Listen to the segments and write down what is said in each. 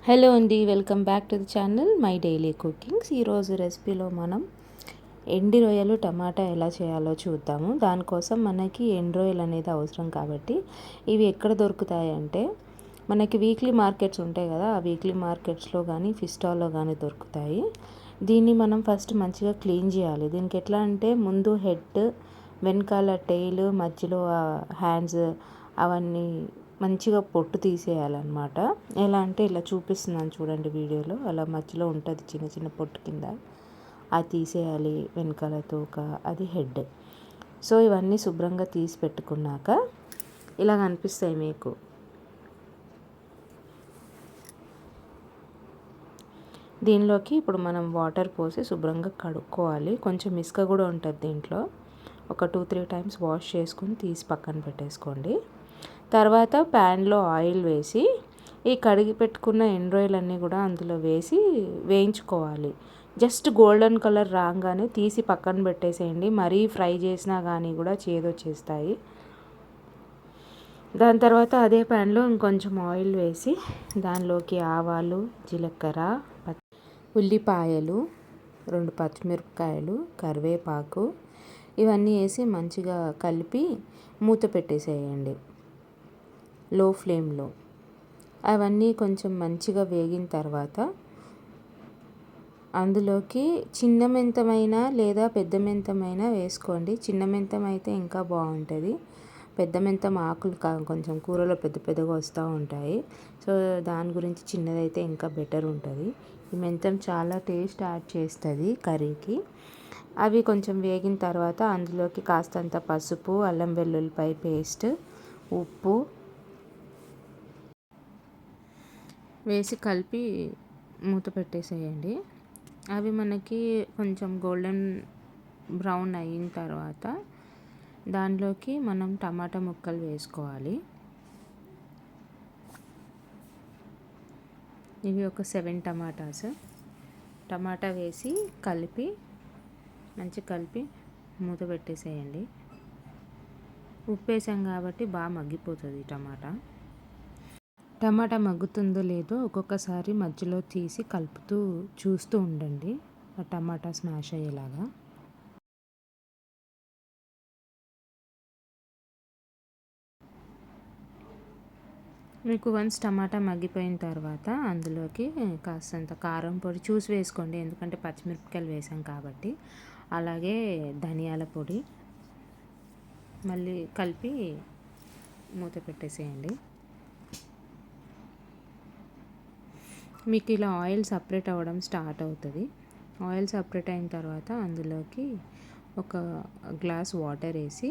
Hello అండి, welcome back to the channel my daily cookings. ఈరోజు రెసిపీలో మనం ఎండి రొయ్యలు టమాటా ఎలా చేయాలో చూద్దాము. దానికోసం మనకి ఎండు రొయ్యలు అనేది అవసరం కాబట్టి ఇవి ఎక్కడ దొరుకుతాయి అంటే మనకి వీక్లీ మార్కెట్స్ ఉంటాయి కదా, ఆ వీక్లీ మార్కెట్స్లో కానీ ఫిష్ స్టాల్లో కానీ దొరుకుతాయి. దీన్ని మనం ఫస్ట్ మంచిగా క్లీన్ చేయాలి. దీనికి ఎట్లా అంటే ముందు హెడ్, వెనకాల టెయిల్, మధ్యలో హ్యాండ్స్ అవన్నీ మంచిగా పొట్టు తీసేయాలన్నమాట. ఎలా అంటే ఇలా చూపిస్తున్నాను చూడండి వీడియోలో, అలా మధ్యలో ఉంటుంది చిన్న చిన్న పొట్టు కింద, అది తీసేయాలి. వెనకాల తోక, అది హెడ్. సో ఇవన్నీ శుభ్రంగా తీసి పెట్టుకున్నాక ఇలా కనిపిస్తాయి మీకు. దీనిలోకి ఇప్పుడు మనం వాటర్ పోసి శుభ్రంగా కడుక్కోవాలి. కొంచెం ఇసుక కూడా ఉంటుంది దీంట్లో. ఒక 2-3 టైమ్స్ వాష్ చేసుకుని తీసి పక్కన పెట్టేసుకోండి. తర్వాత ప్యాన్లో ఆయిల్ వేసి ఈ కడిగి పెట్టుకున్న ఎండు రొయ్యలన్నీ కూడా అందులో వేసి వేయించుకోవాలి. జస్ట్ గోల్డెన్ కలర్ రాగానే తీసి పక్కన పెట్టేసేయండి. మరీ ఫ్రై చేసినా కానీ కూడా చేదొచ్చేస్తాయి. దాని తర్వాత అదే ప్యాన్లో ఇంకొంచెం ఆయిల్ వేసి దానిలోకి ఆవాలు, జీలకర్ర, ఉల్లిపాయలు, 2 పచ్చిమిరపకాయలు, కరివేపాకు ఇవన్నీ వేసి మంచిగా కలిపి మూత పెట్టేసేయండి లో ఫ్లేమ్లో. అవన్నీ కొంచెం మంచిగా వేగిన తర్వాత అందులోకి చిన్న మెంతమైనా లేదా పెద్ద మెంతమైనా వేసుకోండి. చిన్న మెంతం అయితే ఇంకా బాగుంటుంది. పెద్ద మెంతం ఆకులు కొంచెం కూరలో పెద్ద పెద్దగా వస్తూ ఉంటాయి. సో దాని గురించి చిన్నదైతే ఇంకా బెటర్ ఉంటుంది. ఈ మెంతం చాలా టేస్ట్ యాడ్ చేస్తుంది కర్రీకి. అవి కొంచెం వేగిన తర్వాత అందులోకి కాస్తంత పసుపు, అల్లం వెల్లుల్లిపాయ పేస్ట్, ఉప్పు వేసి కలిపి మూత పెట్టేసేయండి. అవి మనకి కొంచెం గోల్డెన్ బ్రౌన్ అయిన తర్వాత దానిలోకి మనం టమాటా ముక్కలు వేసుకోవాలి. ఇవి ఒక 7 టమాటా వేసి కలిపి కలిపి మూత పెట్టేసేయండి. ఉప్పు వేసాం కాబట్టి బాగా మగ్గిపోతుంది టమాటా మగ్గుతుందో లేదో ఒక్కొక్కసారి మధ్యలో తీసి కలుపుతూ చూస్తూ ఉండండి, ఆ టమాటా స్మాష్ అయ్యేలాగా. మీకు వన్స్ టమాటా మగ్గిపోయిన తర్వాత అందులోకి కాస్తంత కారం పొడి చూసి వేసుకోండి, ఎందుకంటే పచ్చిమిరపకాయలు వేసాం కాబట్టి. అలాగే ధనియాల పొడి మళ్ళీ కలిపి మూత పెట్టేసేయండి. మీకు ఇలా ఆయిల్ సపరేట్ అవ్వడం స్టార్ట్ అవుతుంది. ఆయిల్ సపరేట్ అయిన తర్వాత అందులోకి ఒక గ్లాస్ వాటర్ వేసి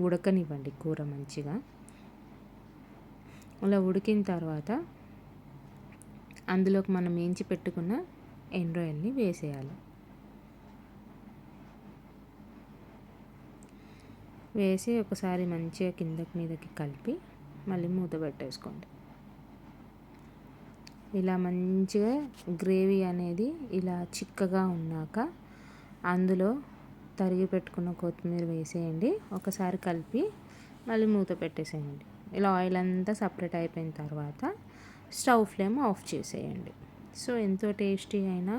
ఉడకనివ్వండి కూర మంచిగా. అలా ఉడికిన తర్వాత అందులోకి మనం వేయించి పెట్టుకున్న ఎండు రొయ్యల్ని వేసేయాలి. వేసి ఒకసారి మంచిగా కిందకి మీదకి కలిపి మళ్ళీ మూత పెట్టేసుకోండి. ఇలా మంచిగా గ్రేవీ అనేది ఇలా చిక్కగా ఉన్నాక అందులో తరిగి పెట్టుకున్న కొత్తిమీర వేసేయండి. ఒకసారి కలిపి మళ్ళీ మూత పెట్టేసేయండి. ఇలా ఆయిల్ అంతా సపరేట్ అయిపోయిన తర్వాత స్టవ్ ఫ్లేమ్ ఆఫ్ చేసేయండి. సో ఎంతో టేస్టీ అయిన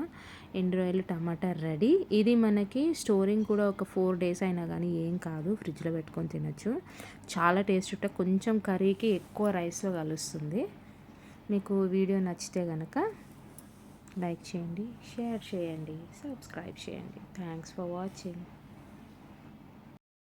ఎండు రొయ్యలు టమాటా రెడీ. ఇది మనకి స్టోరింగ్ కూడా ఒక 4 days అయినా కానీ ఏం కాదు, ఫ్రిడ్జ్లో పెట్టుకొని తినచ్చు. చాలా టేస్ట్ ఉంటే కొంచెం కర్రీకి ఎక్కువ రైస్లో కలుస్తుంది. మీకు వీడియో నచ్చితే కనుక లైక్ చేయండి, షేర్ చేయండి, సబ్స్క్రైబ్ చేయండి. Thanks for watching.